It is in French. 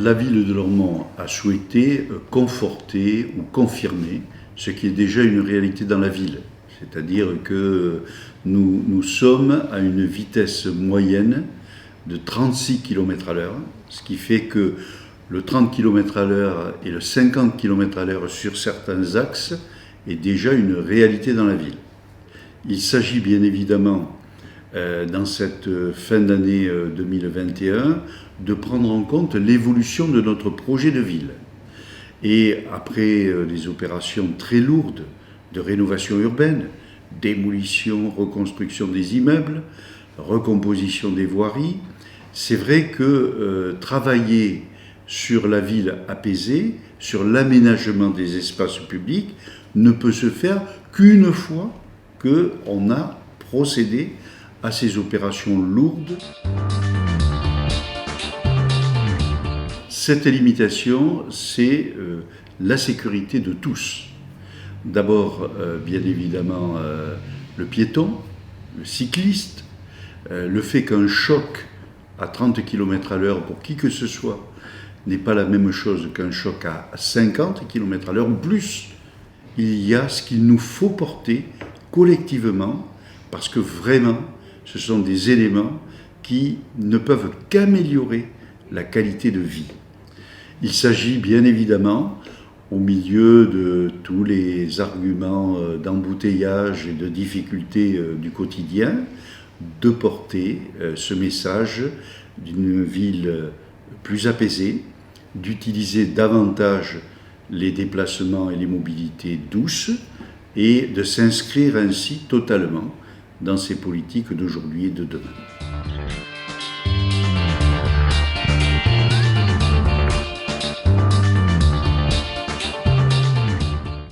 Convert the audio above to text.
la ville de Lormont a souhaité conforter ou confirmer ce qui est déjà une réalité dans la ville. C'est-à-dire que nous sommes à une vitesse moyenne de 36 km/h, ce qui fait que le 30 km/h et le 50 km/h sur certains axes est déjà une réalité dans la ville. Il s'agit bien évidemment, dans cette fin d'année 2021, de prendre en compte l'évolution de notre projet de ville. Et après des opérations très lourdes de rénovation urbaine, démolition, reconstruction des immeubles, recomposition des voiries, c'est vrai que travailler sur la ville apaisée, sur l'aménagement des espaces publics, ne peut se faire qu'une fois qu'on a procédé à ces opérations lourdes. Cette limitation, c'est la sécurité de tous. D'abord, bien évidemment, le piéton, le cycliste, le fait qu'un choc à 30 km/h pour qui que ce soit n'est pas la même chose qu'un choc à 50 km/h ou plus. Il y a ce qu'il nous faut porter collectivement, parce que vraiment, ce sont des éléments qui ne peuvent qu'améliorer la qualité de vie. Il s'agit bien évidemment, au milieu de tous les arguments d'embouteillage et de difficultés du quotidien, de porter ce message d'une ville plus apaisée, d'utiliser davantage les déplacements et les mobilités douces et de s'inscrire ainsi totalement dans ces politiques d'aujourd'hui et de demain.